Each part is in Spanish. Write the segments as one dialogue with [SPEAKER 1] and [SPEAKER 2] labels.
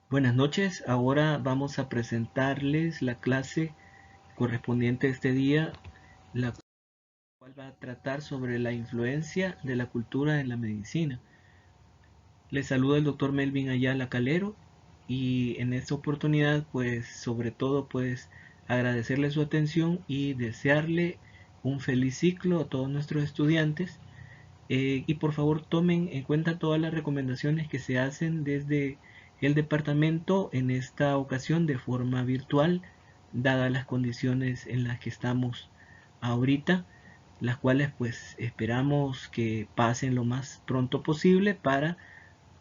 [SPEAKER 1] Buenas noches, ahora vamos a presentarles la clase correspondiente a este día, la cual va a tratar sobre la influencia de la cultura en la medicina. Les saluda el doctor Melvin Ayala Calero y en esta oportunidad pues sobre todo pues agradecerle su atención y desearle un feliz ciclo a todos nuestros estudiantes. Y por favor tomen en cuenta todas las recomendaciones que se hacen desde el departamento en esta ocasión de forma virtual, dadas las condiciones en las que estamos ahorita, las cuales pues esperamos que pasen lo más pronto posible para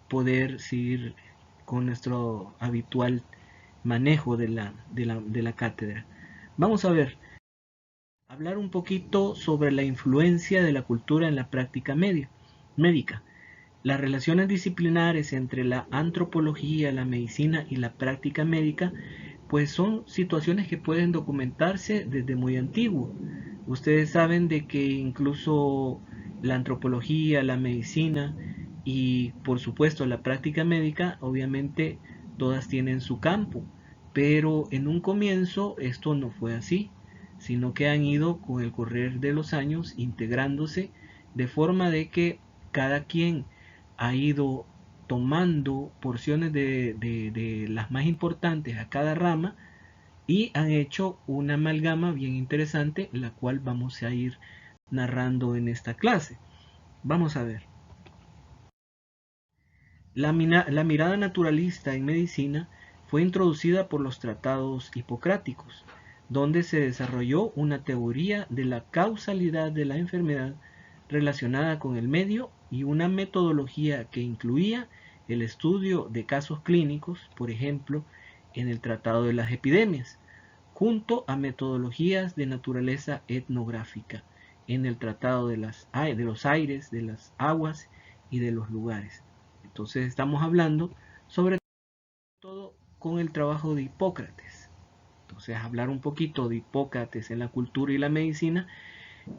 [SPEAKER 1] poder seguir con nuestro habitual manejo de la cátedra. Vamos a ver, hablar un poquito sobre la influencia de la cultura en la práctica médica. Las relaciones disciplinares entre la antropología, la medicina y la práctica médica, pues son situaciones que pueden documentarse desde muy antiguo. Ustedes saben de que incluso la antropología, la medicina y por supuesto la práctica médica, obviamente todas tienen su campo, pero en un comienzo esto no fue así, sino que han ido con el correr de los años integrándose de forma de que cada quien ha ido tomando porciones de las más importantes a cada rama y han hecho una amalgama bien interesante, la cual vamos a ir narrando en esta clase. Vamos a ver. La mirada naturalista en medicina fue introducida por los tratados hipocráticos, donde se desarrolló una teoría de la causalidad de la enfermedad relacionada con el medio y una metodología que incluía el estudio de casos clínicos, por ejemplo, en el Tratado de las Epidemias, junto a metodologías de naturaleza etnográfica en el Tratado de los Aires, de las Aguas y de los Lugares. Entonces estamos hablando sobre todo con el trabajo de Hipócrates. Entonces hablar un poquito de Hipócrates en la cultura y la medicina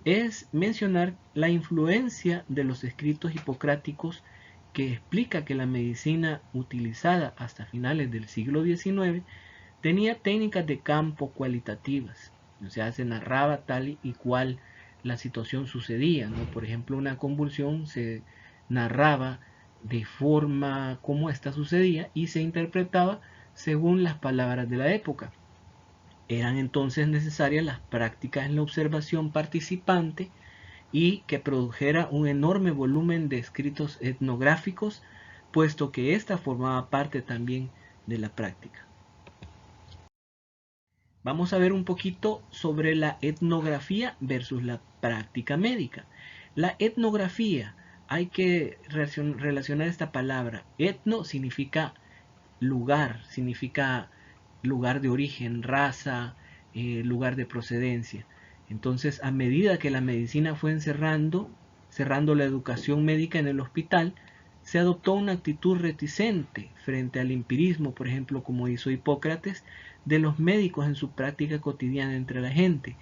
[SPEAKER 1] es mencionar la influencia de los escritos hipocráticos que explica que la medicina utilizada hasta finales del siglo XIX tenía técnicas de campo cualitativas, o sea, se narraba tal y cual la situación sucedía, ¿no? Por ejemplo, una convulsión se narraba de forma como esta sucedía y se interpretaba según las palabras de la época. Eran entonces necesarias las prácticas en la observación participante y que produjera un enorme volumen de escritos etnográficos, puesto que ésta formaba parte también de la práctica. Vamos a ver un poquito sobre la etnografía versus la práctica médica. La etnografía, hay que relacionar esta palabra. Etno significa lugar de origen, raza, lugar de procedencia. Entonces, a medida que la medicina fue cerrando la educación médica en el hospital, se adoptó una actitud reticente frente al empirismo, por ejemplo, como hizo Hipócrates, de los médicos en su práctica cotidiana entre la gente,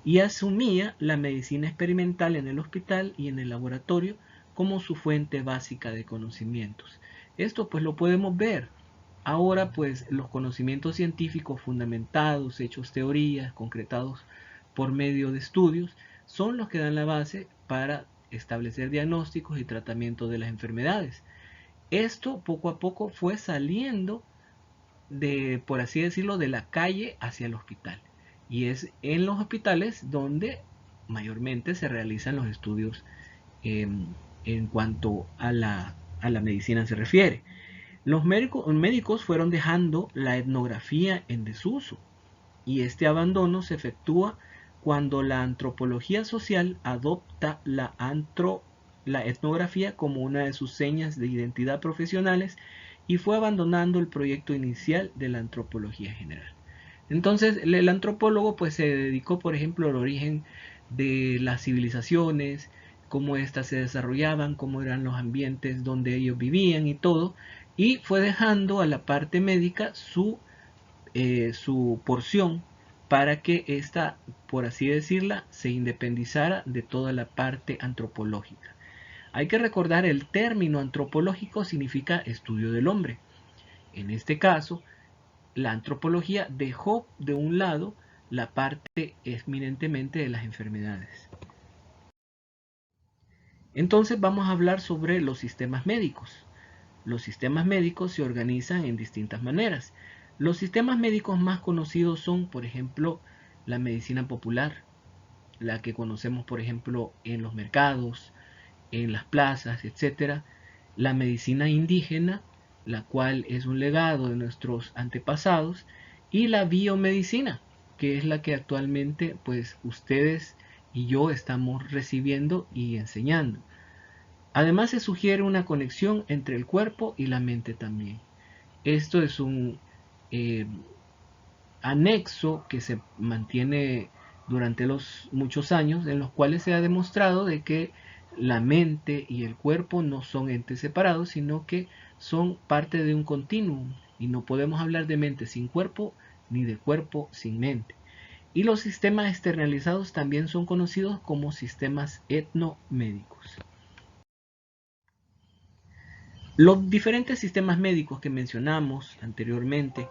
[SPEAKER 1] y asumía la medicina experimental en el hospital y en el laboratorio como su fuente básica de conocimientos. Esto pues lo podemos ver. Ahora pues los conocimientos científicos fundamentados, hechos teorías, concretados por medio de estudios, son los que dan la base para establecer diagnósticos y tratamiento de las enfermedades. Esto poco a poco fue saliendo de, por así decirlo, de la calle hacia el hospital. Y es en los hospitales donde mayormente se realizan los estudios eh, en cuanto a la medicina se refiere. Los médicos fueron dejando la etnografía en desuso y este abandono se efectúa cuando la antropología social adopta la etnografía como una de sus señas de identidad profesionales y fue abandonando el proyecto inicial de la antropología general. Entonces, el antropólogo pues se dedicó, por ejemplo, al origen de las civilizaciones, cómo éstas se desarrollaban, cómo eran los ambientes donde ellos vivían y todo, y fue dejando a la parte médica su porción para que ésta, por así decirla, se independizara de toda la parte antropológica. Hay que recordar el término antropológico significa estudio del hombre En este caso, la antropología dejó de un lado la parte eminentemente de las enfermedades. Entonces vamos a hablar sobre los sistemas médicos. Los sistemas médicos se organizan en distintas maneras. Los sistemas médicos más conocidos son, por ejemplo, la medicina popular, la que conocemos, por ejemplo, en los mercados, en las plazas, etcétera. La medicina indígena, la cual es un legado de nuestros antepasados, y la biomedicina, que es la que actualmente pues ustedes y yo estamos recibiendo y enseñando. Además se sugiere una conexión entre el cuerpo y la mente también. Esto es un eh, anexo que se mantiene durante los muchos años, en los cuales se ha demostrado de que la mente y el cuerpo no son entes separados, sino que son parte de un continuum, y no podemos hablar de mente sin cuerpo ni de cuerpo sin mente. Y los sistemas externalizados también son conocidos como sistemas etnomédicos. Los diferentes sistemas médicos que mencionamos anteriormente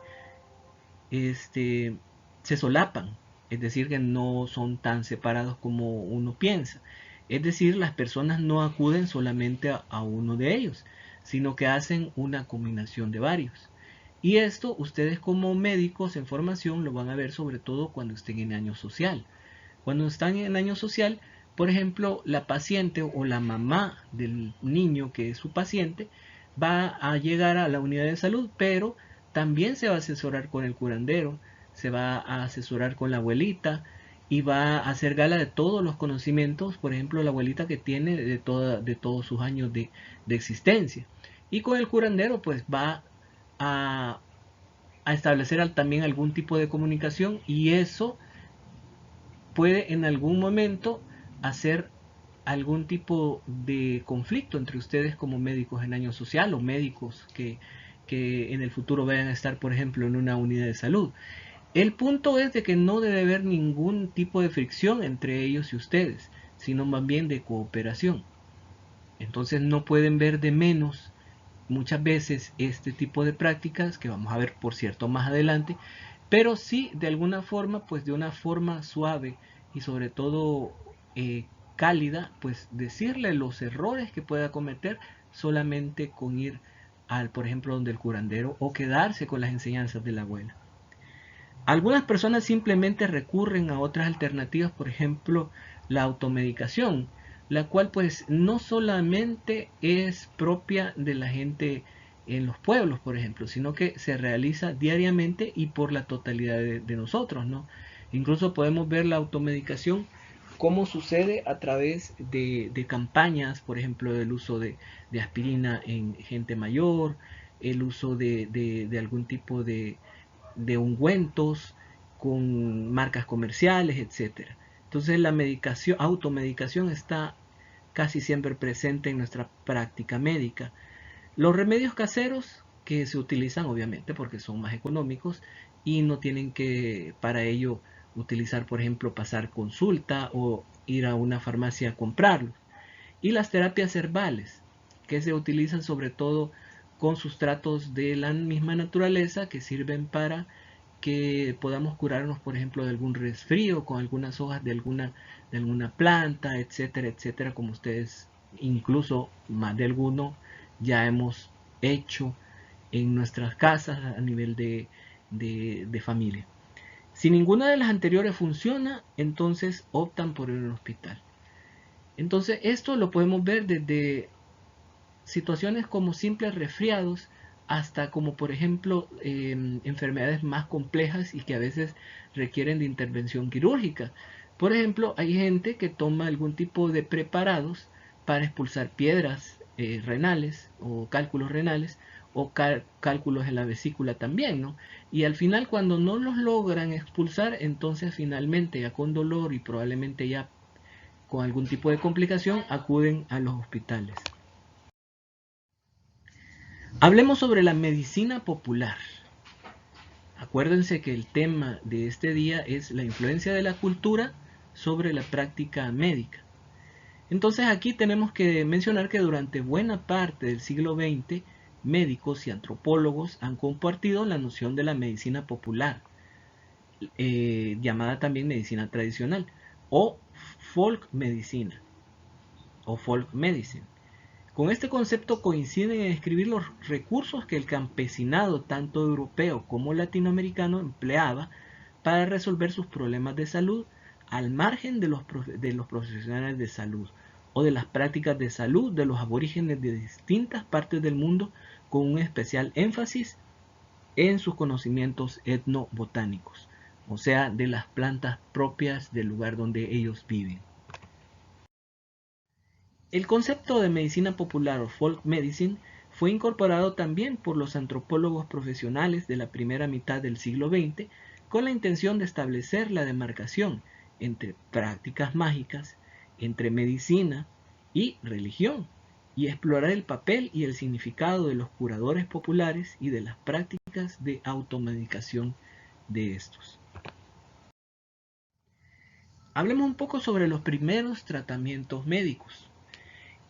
[SPEAKER 1] se solapan, es decir, que no son tan separados como uno piensa. Es decir, las personas no acuden solamente a uno de ellos, sino que hacen una combinación de varios. Y esto ustedes como médicos en formación lo van a ver sobre todo cuando estén en año social. Cuando están en año social, por ejemplo, la paciente o la mamá del niño que es su paciente va a llegar a la unidad de salud, pero también se va a asesorar con el curandero, se va a asesorar con la abuelita y va a hacer gala de todos los conocimientos, por ejemplo, la abuelita que tiene de todos sus años de existencia. Y con el curandero pues va a, a establecer también algún tipo de comunicación, y eso puede en algún momento hacer algún tipo de conflicto entre ustedes como médicos en año social o médicos que en el futuro vayan a estar, por ejemplo, en una unidad de salud. El punto es de que no debe haber ningún tipo de fricción entre ellos y ustedes, sino más bien de cooperación. Entonces no pueden ver de menos muchas veces este tipo de prácticas que vamos a ver, por cierto, más adelante, pero sí de alguna forma, pues de una forma suave y sobre todo cálida, pues decirle los errores que pueda cometer solamente con ir al, por ejemplo, donde el curandero, o quedarse con las enseñanzas de la abuela. Algunas personas simplemente recurren a otras alternativas, por ejemplo, la automedicación, la cual pues no solamente es propia de la gente en los pueblos, por ejemplo, sino que se realiza diariamente y por la totalidad de nosotros, ¿no? Incluso podemos ver la automedicación cómo sucede a través de campañas, por ejemplo, del uso de aspirina en gente mayor, el uso de algún tipo de ungüentos con marcas comerciales, etcétera. Entonces la medicación, automedicación está casi siempre presente en nuestra práctica médica. Los remedios caseros que se utilizan obviamente porque son más económicos y no tienen que para ello utilizar, por ejemplo, pasar consulta o ir a una farmacia a comprarlos. Y las terapias herbales, que se utilizan sobre todo con sustratos de la misma naturaleza que sirven para que podamos curarnos, por ejemplo, de algún resfrío con algunas hojas de alguna planta, etcétera, etcétera, como ustedes incluso más de alguno ya hemos hecho en nuestras casas a nivel de familia. Si ninguna de las anteriores funciona, entonces optan por ir al hospital. Entonces esto lo podemos ver desde situaciones como simples resfriados hasta como por ejemplo enfermedades más complejas y que a veces requieren de intervención quirúrgica. Por ejemplo, hay gente que toma algún tipo de preparados para expulsar piedras renales o cálculos renales o cálculos en la vesícula también, ¿no? Y al final cuando no los logran expulsar, entonces finalmente ya con dolor y probablemente ya con algún tipo de complicación acuden a los hospitales. Hablemos sobre la medicina popular. Acuérdense que el tema de este día es la influencia de la cultura sobre la práctica médica. Entonces aquí tenemos que mencionar que durante buena parte del siglo XX médicos y antropólogos han compartido la noción de la medicina popular, llamada también medicina tradicional, o folk medicina, o folk medicine. Con este concepto coinciden en describir los recursos que el campesinado, tanto europeo como latinoamericano, empleaba para resolver sus problemas de salud, al margen de los profesionales de salud o de las prácticas de salud de los aborígenes de distintas partes del mundo, con un especial énfasis en sus conocimientos etnobotánicos, o sea, de las plantas propias del lugar donde ellos viven. El concepto de medicina popular o folk medicine fue incorporado también por los antropólogos profesionales de la primera mitad del siglo XX con la intención de establecer la demarcación entre prácticas mágicas, entre medicina y religión, y explorar el papel y el significado de los curadores populares y de las prácticas de automedicación de estos. Hablemos un poco sobre los primeros tratamientos médicos.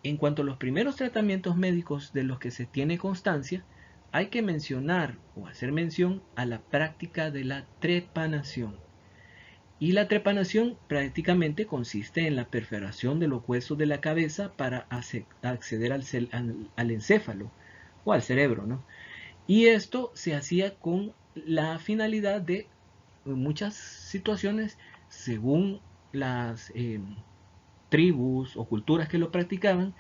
[SPEAKER 1] En cuanto a los primeros tratamientos médicos de los que se tiene constancia, hay que mencionar o hacer mención a la práctica de la trepanación. Y la trepanación prácticamente consiste en la perforación de los huesos de la cabeza para acceder al encéfalo o al cerebro, ¿no? Y esto se hacía con la finalidad de, en muchas situaciones, según las tribus o culturas que lo practicaban,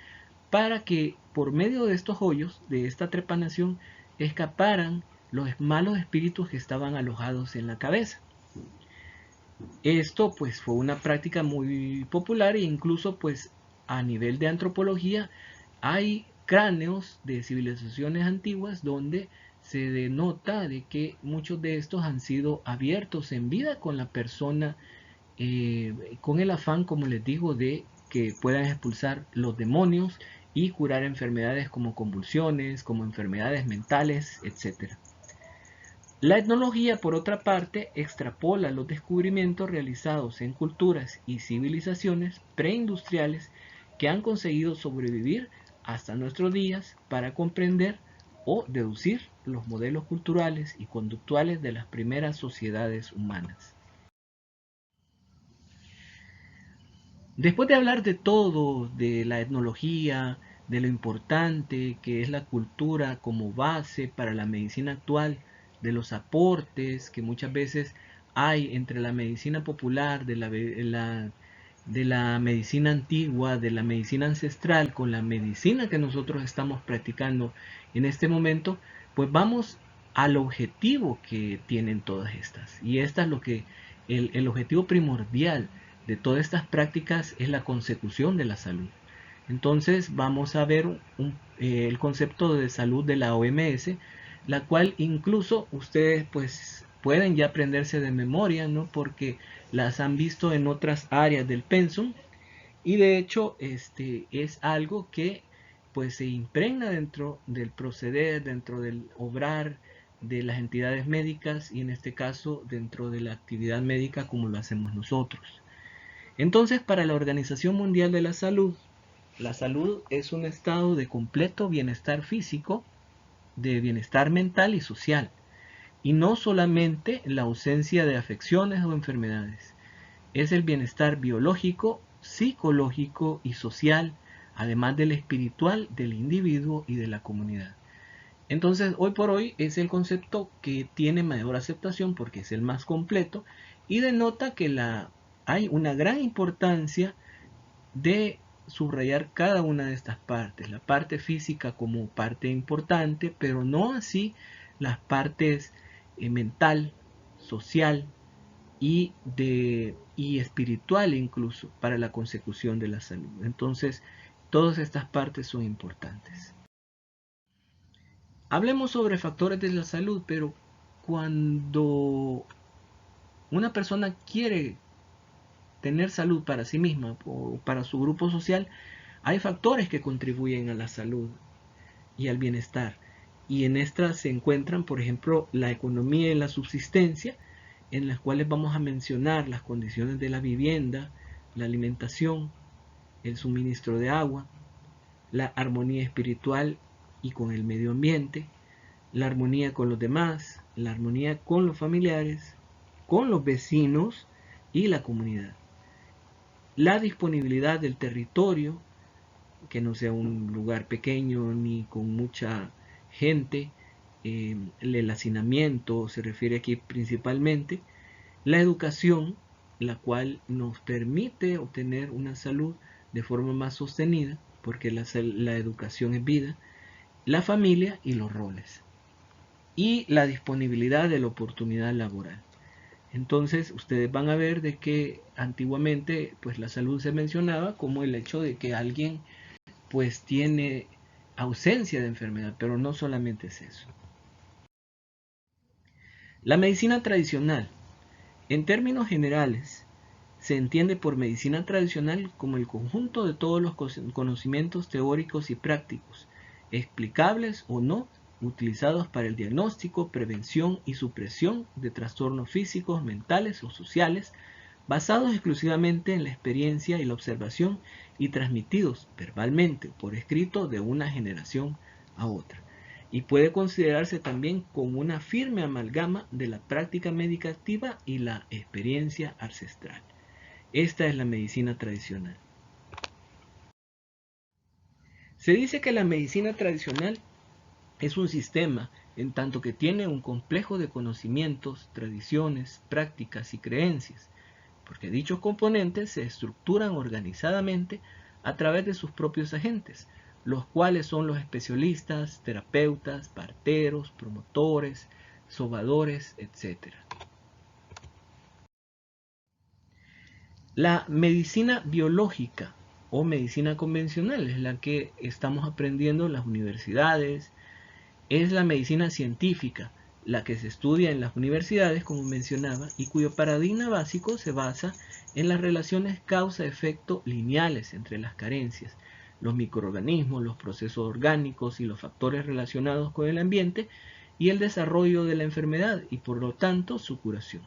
[SPEAKER 1] para que por medio de estos hoyos, de esta trepanación, escaparan los malos espíritus que estaban alojados en la cabeza. Esto pues fue una práctica muy popular e incluso pues a nivel de antropología hay cráneos de civilizaciones antiguas donde se denota de que muchos de estos han sido abiertos en vida con la persona, con el afán, como les digo, de que puedan expulsar los demonios y curar enfermedades como convulsiones, como enfermedades mentales, etc. La etnología, por otra parte, extrapola los descubrimientos realizados en culturas y civilizaciones preindustriales que han conseguido sobrevivir hasta nuestros días para comprender o deducir los modelos culturales y conductuales de las primeras sociedades humanas. Después de hablar de todo, de la etnología, de lo importante que es la cultura como base para la medicina actual, de los aportes que muchas veces hay entre la medicina popular, de la medicina antigua, de la medicina ancestral, con la medicina que nosotros estamos practicando en este momento, pues vamos al objetivo que tienen todas estas. Y esta es lo que el objetivo primordial de todas estas prácticas es la consecución de la salud. Entonces vamos a ver el concepto de salud de la OMS, la cual incluso ustedes pues pueden ya aprenderse de memoria, ¿no? Porque las han visto en otras áreas del pensum y de hecho es algo que pues se impregna dentro del proceder, dentro del obrar de las entidades médicas y en este caso dentro de la actividad médica como lo hacemos nosotros. Entonces, para la Organización Mundial de la salud es un estado de completo bienestar físico, de bienestar mental y social, y no solamente la ausencia de afecciones o enfermedades. Es el bienestar biológico, psicológico y social, además del espiritual del individuo y de la comunidad. Entonces, hoy por hoy es el concepto que tiene mayor aceptación porque es el más completo y denota que hay una gran importancia de subrayar cada una de estas partes, la parte física como parte importante, pero no así las partes mental, social y espiritual incluso para la consecución de la salud. Entonces, todas estas partes son importantes. Hablemos sobre factores de la salud, pero cuando una persona quiere tener salud para sí misma o para su grupo social, hay factores que contribuyen a la salud y al bienestar. Y en estas se encuentran, por ejemplo, la economía y la subsistencia, en las cuales vamos a mencionar las condiciones de la vivienda, la alimentación, el suministro de agua, la armonía espiritual y con el medio ambiente, la armonía con los demás, la armonía con los familiares, con los vecinos y la comunidad. La disponibilidad del territorio, que no sea un lugar pequeño ni con mucha gente, el hacinamiento se refiere aquí principalmente, la educación, la cual nos permite obtener una salud de forma más sostenida, porque la educación es vida, la familia y los roles, y la disponibilidad de la oportunidad laboral. Entonces ustedes van a ver de que antiguamente pues la salud se mencionaba como el hecho de que alguien pues tiene ausencia de enfermedad, pero no solamente es eso. La medicina tradicional, en términos generales, se entiende por medicina tradicional como el conjunto de todos los conocimientos teóricos y prácticos, explicables o no, utilizados para el diagnóstico, prevención y supresión de trastornos físicos, mentales o sociales, basados exclusivamente en la experiencia y la observación y transmitidos verbalmente o por escrito de una generación a otra. Y puede considerarse también como una firme amalgama de la práctica médica activa y la experiencia ancestral. Esta es la medicina tradicional. Se dice que la medicina tradicional es un sistema en tanto que tiene un complejo de conocimientos, tradiciones, prácticas y creencias, porque dichos componentes se estructuran organizadamente a través de sus propios agentes, los cuales son los especialistas, terapeutas, parteros, promotores, sobadores, etc. La medicina biológica o medicina convencional es la que estamos aprendiendo en las universidades, es la medicina científica, la que se estudia en las universidades, como mencionaba, y cuyo paradigma básico se basa en las relaciones causa-efecto lineales entre las carencias, los microorganismos, los procesos orgánicos y los factores relacionados con el ambiente y el desarrollo de la enfermedad y por lo tanto su curación.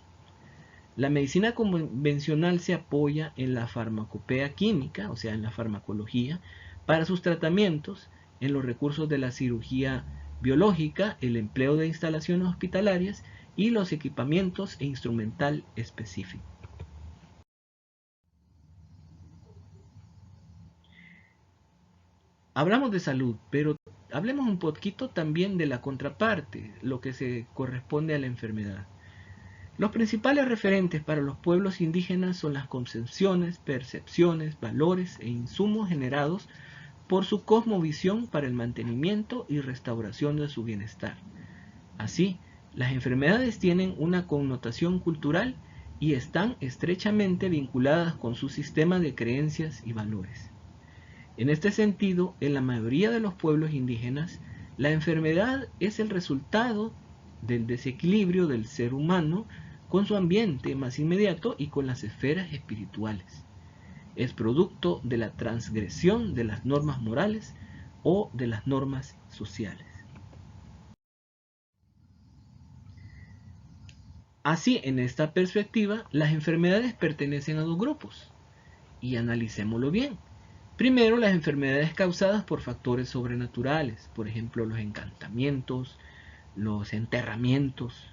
[SPEAKER 1] La medicina convencional se apoya en la farmacopea química, o sea, en la farmacología, para sus tratamientos, en los recursos de la cirugía biológica, el empleo de instalaciones hospitalarias y los equipamientos e instrumental específico. Hablamos de salud, pero hablemos un poquito también de la contraparte, lo que se corresponde a la enfermedad. Los principales referentes para los pueblos indígenas son las concepciones, percepciones, valores e insumos generados por su cosmovisión para el mantenimiento y restauración de su bienestar. Así, las enfermedades tienen una connotación cultural y están estrechamente vinculadas con su sistema de creencias y valores. En este sentido, en la mayoría de los pueblos indígenas, la enfermedad es el resultado del desequilibrio del ser humano con su ambiente más inmediato y con las esferas espirituales. Es producto de la transgresión de las normas morales o de las normas sociales. Así, en esta perspectiva, las enfermedades pertenecen a dos grupos, y analicémoslo bien. Primero, las enfermedades causadas por factores sobrenaturales, por ejemplo, los encantamientos, los enterramientos,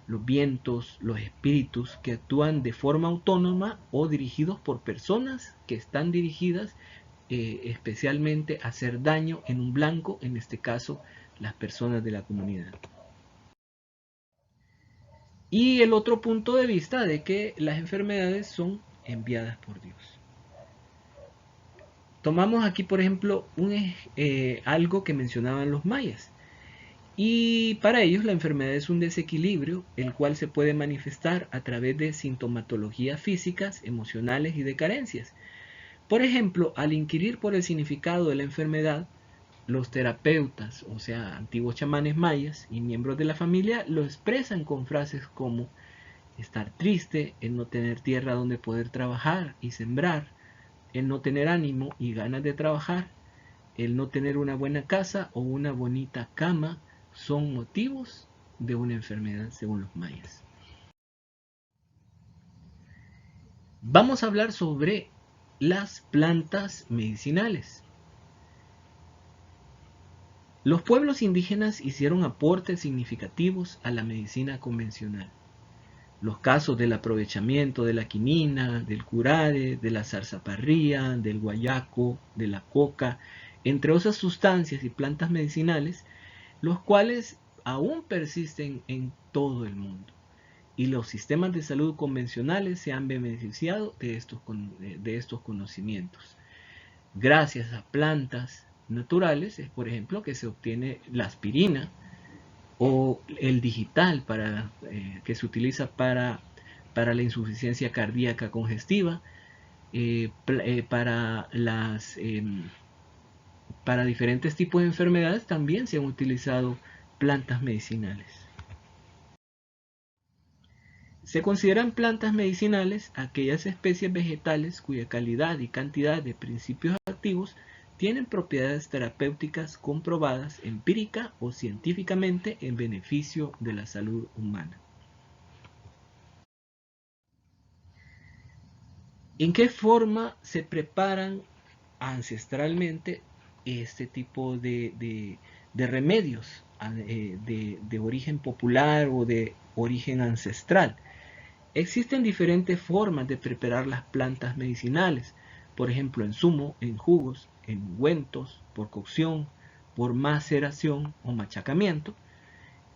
[SPEAKER 1] los vientos, los espíritus que actúan de forma autónoma o dirigidos por personas que están dirigidas especialmente a hacer daño en un blanco, en este caso las personas de la comunidad. Y el otro punto de vista de que las enfermedades son enviadas por Dios. Tomamos aquí, por ejemplo, algo que mencionaban los mayas. Y para ellos la enfermedad es un desequilibrio, el cual se puede manifestar a través de sintomatologías físicas, emocionales y de carencias. Por ejemplo, al inquirir por el significado de la enfermedad, los terapeutas, o sea, antiguos chamanes mayas y miembros de la familia, lo expresan con frases como estar triste, el no tener tierra donde poder trabajar y sembrar, el no tener ánimo y ganas de trabajar, el no tener una buena casa o una bonita cama, son motivos de una enfermedad según los mayas. Vamos a hablar sobre las plantas medicinales. Los pueblos indígenas hicieron aportes significativos a la medicina convencional. Los casos del aprovechamiento de la quinina, del curare, de la zarzaparría, del guayaco, de la coca, entre otras sustancias y plantas medicinales, los cuales aún persisten en todo el mundo. Y los sistemas de salud convencionales se han beneficiado de estos conocimientos. Gracias a plantas naturales es, por ejemplo, que se obtiene la aspirina o el digital que se utiliza para la insuficiencia cardíaca congestiva, para para diferentes tipos de enfermedades también se han utilizado plantas medicinales. Se consideran plantas medicinales aquellas especies vegetales cuya calidad y cantidad de principios activos tienen propiedades terapéuticas comprobadas empírica o científicamente en beneficio de la salud humana. ¿En qué forma se preparan ancestralmente este tipo de remedios de origen popular o de origen ancestral? Existen diferentes formas de preparar las plantas medicinales, por ejemplo en zumo, en jugos, en ungüentos, por cocción, por maceración o machacamiento,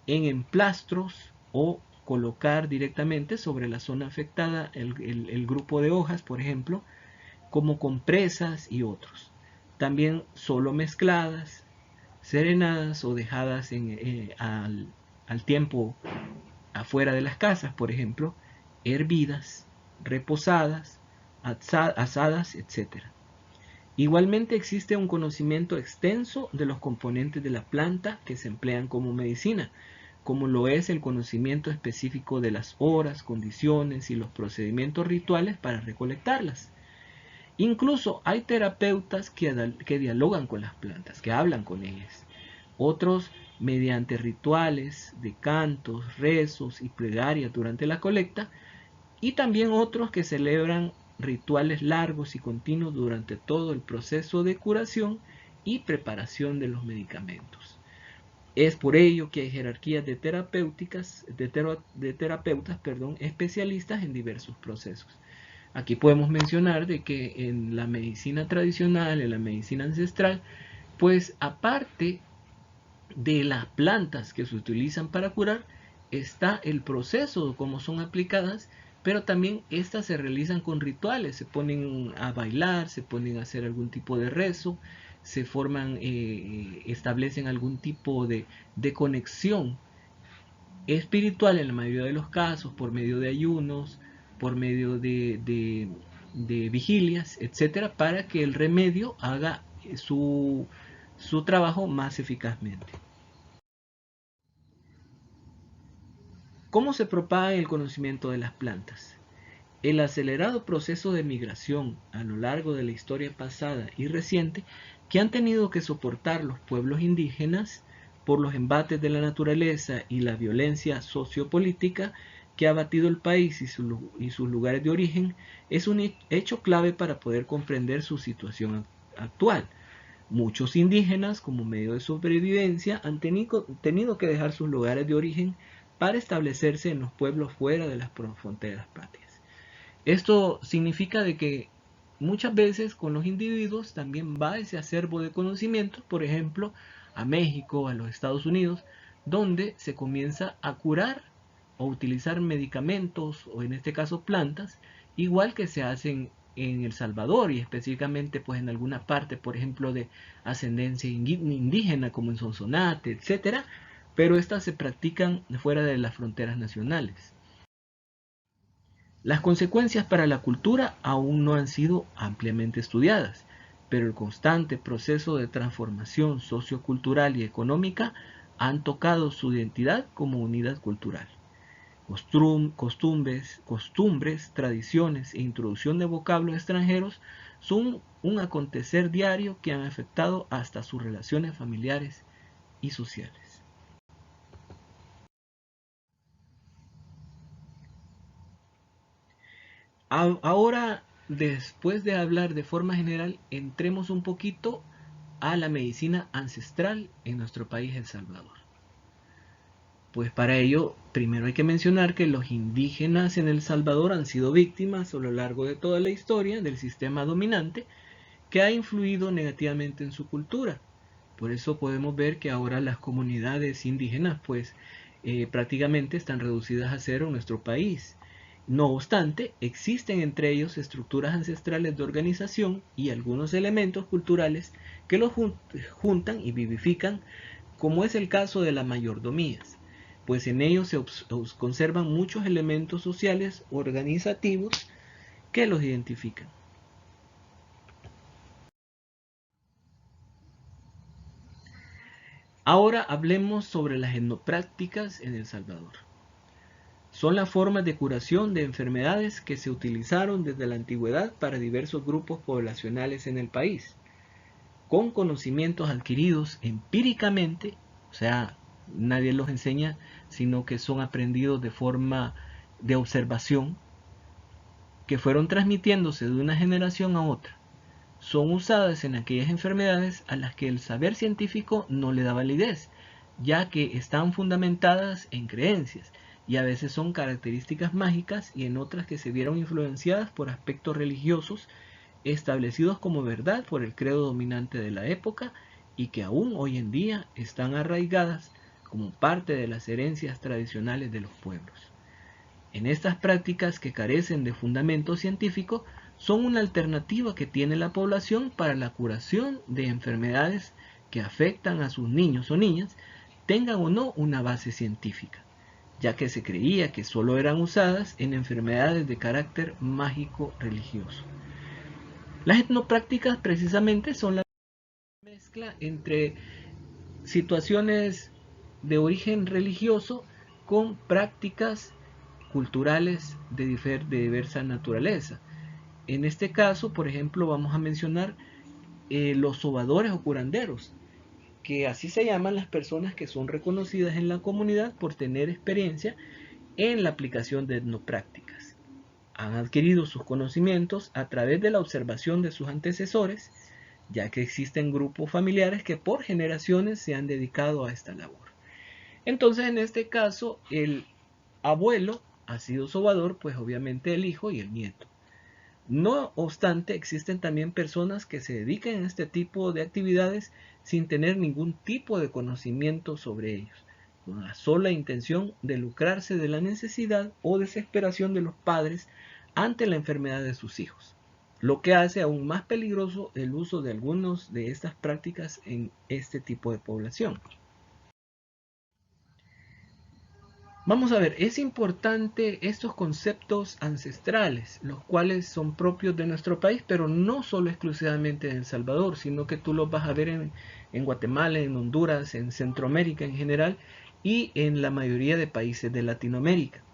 [SPEAKER 1] en emplastros o colocar directamente sobre la zona afectada el grupo de hojas, por ejemplo, como compresas y otros. También solo mezcladas, serenadas o dejadas al tiempo afuera de las casas, por ejemplo, hervidas, reposadas, asadas, etc. Igualmente existe un conocimiento extenso de los componentes de la planta que se emplean como medicina, como lo es el conocimiento específico de las horas, condiciones y los procedimientos rituales para recolectarlas. Incluso hay terapeutas que dialogan con las plantas, que hablan con ellas. Otros mediante rituales de cantos, rezos y plegarias durante la colecta, y también otros que celebran rituales largos y continuos durante todo el proceso de curación y preparación de los medicamentos. Es por ello que hay jerarquías de terapeutas, especialistas en diversos procesos. Aquí podemos mencionar de que en la medicina tradicional, en la medicina ancestral, pues aparte de las plantas que se utilizan para curar, está el proceso de cómo son aplicadas, pero también estas se realizan con rituales, se ponen a bailar, se ponen a hacer algún tipo de rezo, se forman, establecen algún tipo de conexión espiritual en la mayoría de los casos, por medio de ayunos, por medio de vigilias, etcétera, para que el remedio haga su trabajo más eficazmente. ¿Cómo se propaga el conocimiento de las plantas? El acelerado proceso de migración a lo largo de la historia pasada y reciente que han tenido que soportar los pueblos indígenas por los embates de la naturaleza y la violencia sociopolítica que ha batido el país y sus lugares de origen es un hecho clave para poder comprender su situación actual. Muchos indígenas, como medio de sobrevivencia, han tenido que dejar sus lugares de origen para establecerse en los pueblos fuera de las fronteras patrias. Esto significa de que muchas veces con los individuos también va ese acervo de conocimientos, por ejemplo, a México, a los Estados Unidos, donde se comienza a curar o utilizar medicamentos o en este caso plantas, igual que se hacen en El Salvador y específicamente pues en alguna parte, por ejemplo, de ascendencia indígena como en Sonsonate, etcétera, pero estas se practican fuera de las fronteras nacionales. Las consecuencias para la cultura aún no han sido ampliamente estudiadas, pero el constante proceso de transformación sociocultural y económica han tocado su identidad como unidad cultural. Costumbres, tradiciones e introducción de vocablos extranjeros son un acontecer diario que han afectado hasta sus relaciones familiares y sociales. Ahora, después de hablar de forma general, entremos un poquito a la medicina ancestral en nuestro país, El Salvador? Pues para ello, primero hay que mencionar que los indígenas en El Salvador han sido víctimas a lo largo de toda la historia del sistema dominante que ha influido negativamente en su cultura. Por eso podemos ver que ahora las comunidades indígenas pues prácticamente están reducidas a cero en nuestro país. No obstante, existen entre ellos estructuras ancestrales de organización y algunos elementos culturales que los juntan y vivifican, como es el caso de las mayordomías, pues en ellos se conservan muchos elementos sociales organizativos que los identifican. Ahora hablemos sobre las etnoprácticas en El Salvador. Son las formas de curación de enfermedades que se utilizaron desde la antigüedad para diversos grupos poblacionales en el país, con conocimientos adquiridos empíricamente, o sea, nadie los enseña, sino que son aprendidos de forma de observación, que fueron transmitiéndose de una generación a otra. Son usadas en aquellas enfermedades a las que el saber científico no le da validez, ya que están fundamentadas en creencias y a veces son características mágicas y en otras que se vieron influenciadas por aspectos religiosos establecidos como verdad por el credo dominante de la época y que aún hoy en día están arraigadas como parte de las herencias tradicionales de los pueblos. En estas prácticas que carecen de fundamento científico son una alternativa que tiene la población para la curación de enfermedades que afectan a sus niños o niñas, tengan o no una base científica, ya que se creía que solo eran usadas en enfermedades de carácter mágico religioso. Las etnoprácticas precisamente son la mezcla entre situaciones de origen religioso con prácticas culturales de diversa naturaleza. En este caso, por ejemplo, vamos a mencionar los sobadores o curanderos, que así se llaman las personas que son reconocidas en la comunidad por tener experiencia en la aplicación de etnoprácticas. Han adquirido sus conocimientos a través de la observación de sus antecesores, ya que existen grupos familiares que por generaciones se han dedicado a esta labor. Entonces, en este caso, el abuelo ha sido sobador, pues obviamente el hijo y el nieto. No obstante, existen también personas que se dedican a este tipo de actividades sin tener ningún tipo de conocimiento sobre ellos, con la sola intención de lucrarse de la necesidad o desesperación de los padres ante la enfermedad de sus hijos, lo que hace aún más peligroso el uso de algunas de estas prácticas en este tipo de población. Vamos a ver, es importante estos conceptos ancestrales, los cuales son propios de nuestro país, pero no solo exclusivamente de El Salvador, sino que tú los vas a ver en Guatemala, en Honduras, en Centroamérica en general y en la mayoría de países de Latinoamérica.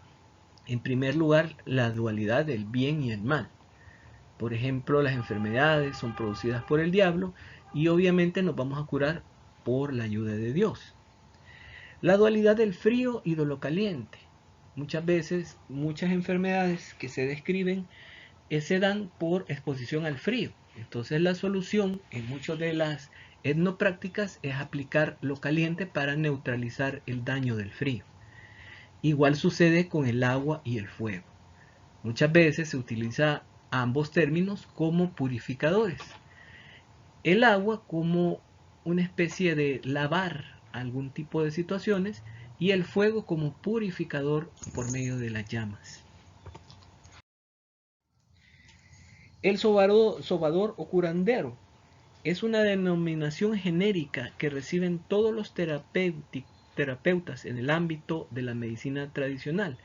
[SPEAKER 1] En primer lugar, la dualidad del bien y el mal. Por ejemplo, las enfermedades son producidas por el diablo y obviamente nos vamos a curar por la ayuda de Dios. La dualidad del frío y de lo caliente. Muchas veces, muchas enfermedades que se describen se dan por exposición al frío. Entonces la solución en muchas de las etnoprácticas es aplicar lo caliente para neutralizar el daño del frío. Igual sucede con el agua y el fuego. Muchas veces se utiliza ambos términos como purificadores. El agua como una especie de lavar algún tipo de situaciones y el fuego como purificador por medio de las llamas. El sobador o curandero es una denominación genérica que reciben todos los terapeutas en el ámbito de la medicina tradicional.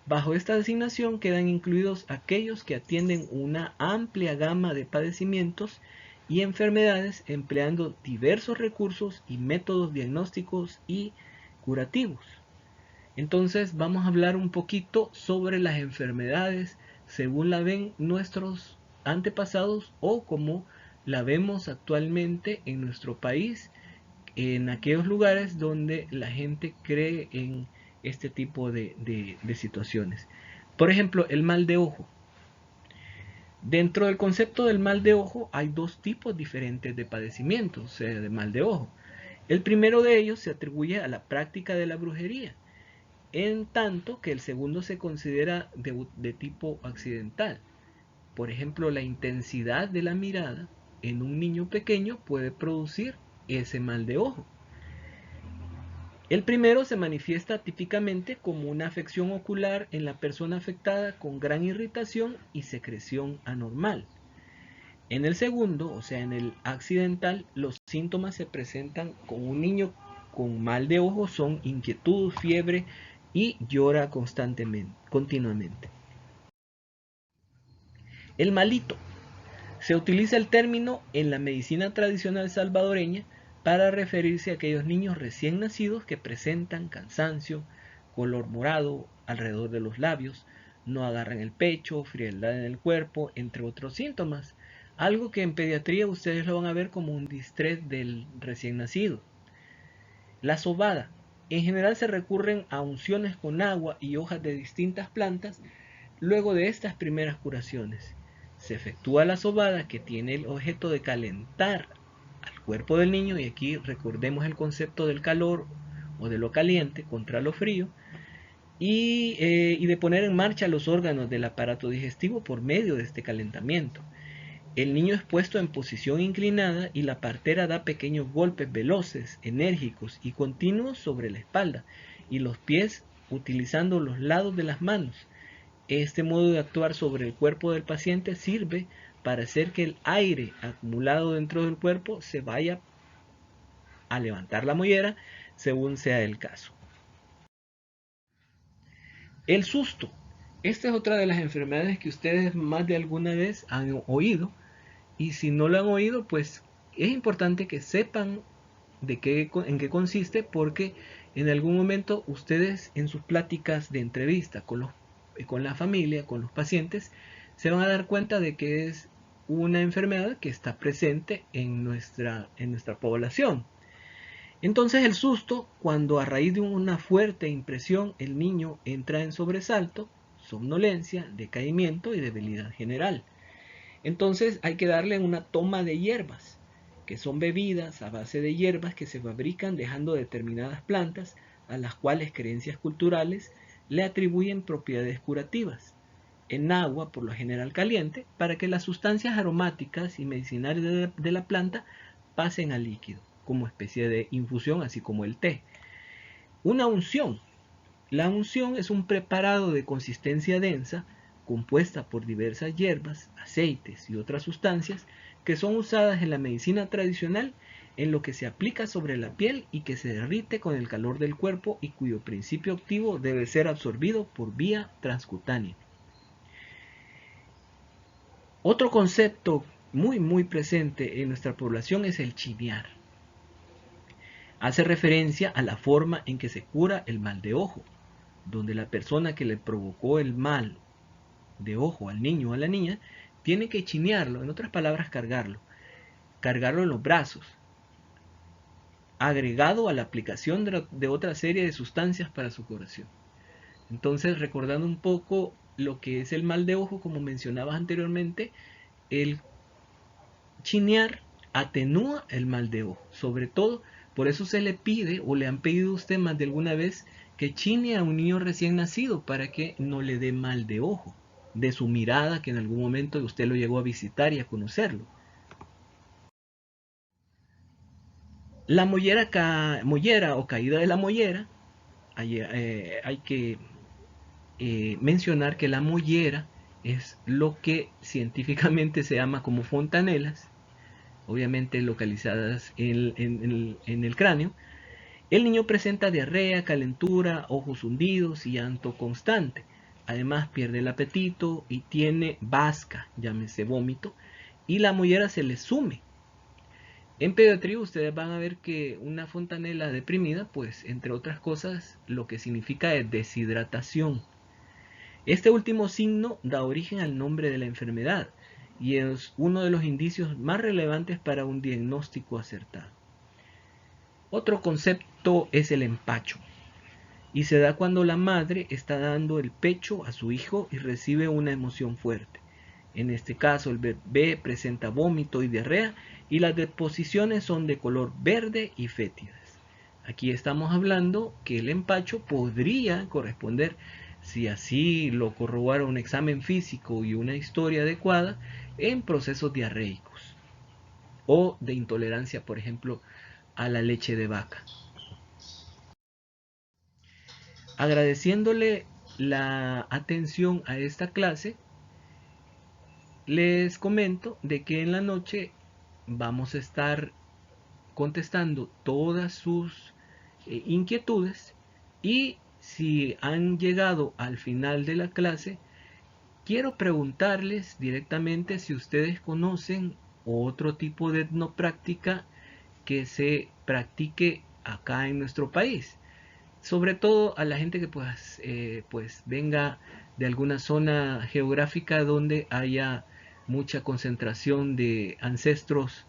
[SPEAKER 1] Bajo esta designación quedan incluidos aquellos que atienden una amplia gama de padecimientos y enfermedades empleando diversos recursos y métodos diagnósticos y curativos. Entonces vamos a hablar un poquito sobre las enfermedades según la ven nuestros antepasados o como la vemos actualmente en nuestro país, en aquellos lugares donde la gente cree en este tipo de situaciones. Por ejemplo, el mal de ojo. Dentro del concepto del mal de ojo hay dos tipos diferentes de padecimientos, o sea, de mal de ojo. El primero de ellos se atribuye a la práctica de la brujería, en tanto que el segundo se considera de tipo accidental. Por ejemplo, la intensidad de la mirada en un niño pequeño puede producir ese mal de ojo. El primero se manifiesta típicamente como una afección ocular en la persona afectada con gran irritación y secreción anormal. En el segundo, o sea, en el accidental, los síntomas se presentan con un niño con mal de ojo, son inquietud, fiebre y llora continuamente. El malito. Se utiliza el término en la medicina tradicional salvadoreña para referirse a aquellos niños recién nacidos que presentan cansancio, color morado alrededor de los labios, no agarran el pecho, frialdad en el cuerpo, entre otros síntomas. Algo que en pediatría ustedes lo van a ver como un distrés del recién nacido. La sobada. En general se recurren a unciones con agua y hojas de distintas plantas luego de estas primeras curaciones. Se efectúa la sobada que tiene el objeto de calentar al cuerpo del niño, y aquí recordemos el concepto del calor o de lo caliente contra lo frío, y de poner en marcha los órganos del aparato digestivo por medio de este calentamiento. El niño es puesto en posición inclinada y la partera da pequeños golpes veloces, enérgicos y continuos sobre la espalda y los pies utilizando los lados de las manos. Este modo de actuar sobre el cuerpo del paciente sirve para hacer que el aire acumulado dentro del cuerpo se vaya a levantar la mollera según sea el caso. El susto. Esta es otra de las enfermedades que ustedes más de alguna vez han oído, y si no lo han oído, pues es importante que sepan en qué consiste, porque en algún momento ustedes en sus pláticas de entrevista con la familia, con los pacientes, se van a dar cuenta de que es una enfermedad que está presente en nuestra población. Entonces el susto, cuando a raíz de una fuerte impresión el niño entra en sobresalto, somnolencia, decaimiento y debilidad general. Entonces hay que darle una toma de hierbas, que son bebidas a base de hierbas que se fabrican dejando determinadas plantas a las cuales creencias culturales le atribuyen propiedades curativas, en agua por lo general caliente, para que las sustancias aromáticas y medicinales de la planta pasen al líquido, como especie de infusión, así como el té. Una unción. La unción es un preparado de consistencia densa compuesta por diversas hierbas, aceites y otras sustancias que son usadas en la medicina tradicional, en lo que se aplica sobre la piel y que se derrite con el calor del cuerpo y cuyo principio activo debe ser absorbido por vía transcutánea. Otro concepto muy presente en nuestra población es el chinear. Hace referencia a la forma en que se cura el mal de ojo, donde la persona que le provocó el mal de ojo al niño o a la niña tiene que chinearlo, en otras palabras cargarlo en los brazos, agregado a la aplicación de otra serie de sustancias para su curación. Entonces, recordando un poco lo que es el mal de ojo, como mencionabas anteriormente, el chinear atenúa el mal de ojo, sobre todo por eso se le pide o le han pedido a usted más de alguna vez que chine a un niño recién nacido para que no le dé mal de ojo, de su mirada que en algún momento usted lo llegó a visitar y a conocerlo. La mollera o caída de la mollera, hay que mencionar que la mollera es lo que científicamente se llama como fontanelas, obviamente localizadas en el cráneo. El niño presenta diarrea, calentura, ojos hundidos y llanto constante. Además pierde el apetito y tiene basca, llámese vómito, y la mollera se le sume. En pediatría ustedes van a ver que una fontanela deprimida, pues entre otras cosas, lo que significa es deshidratación. Este último signo da origen al nombre de la enfermedad y es uno de los indicios más relevantes para un diagnóstico acertado. Otro concepto es el empacho, y se da cuando la madre está dando el pecho a su hijo y recibe una emoción fuerte. En este caso, el bebé presenta vómito y diarrea y las deposiciones son de color verde y fétidas. Aquí estamos hablando que el empacho podría corresponder, si así lo corrobora un examen físico y una historia adecuada, en procesos diarreicos o de intolerancia, por ejemplo, a la leche de vaca. Agradeciéndole la atención a esta clase, les comento de que en la noche vamos a estar contestando todas sus inquietudes, y si han llegado al final de la clase, quiero preguntarles directamente si ustedes conocen otro tipo de etnopráctica que se practique acá en nuestro país, sobre todo a la gente que pues venga de alguna zona geográfica donde haya mucha concentración de ancestros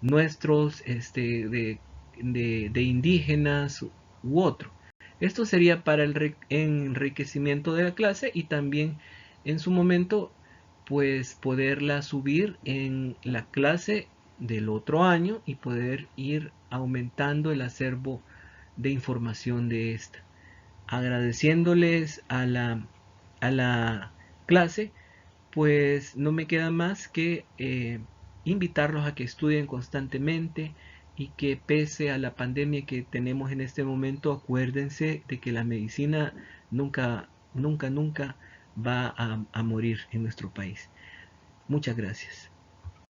[SPEAKER 1] nuestros, de indígenas u otro. Esto sería para el enriquecimiento de la clase, y también en su momento pues poderla subir en la clase del otro año y poder ir aumentando el acervo de información de esta. Agradeciéndoles a la clase, pues no me queda más que invitarlos a que estudien constantemente, y que pese a la pandemia que tenemos en este momento, acuérdense de que la medicina nunca, nunca, nunca va a morir en nuestro país. Muchas gracias.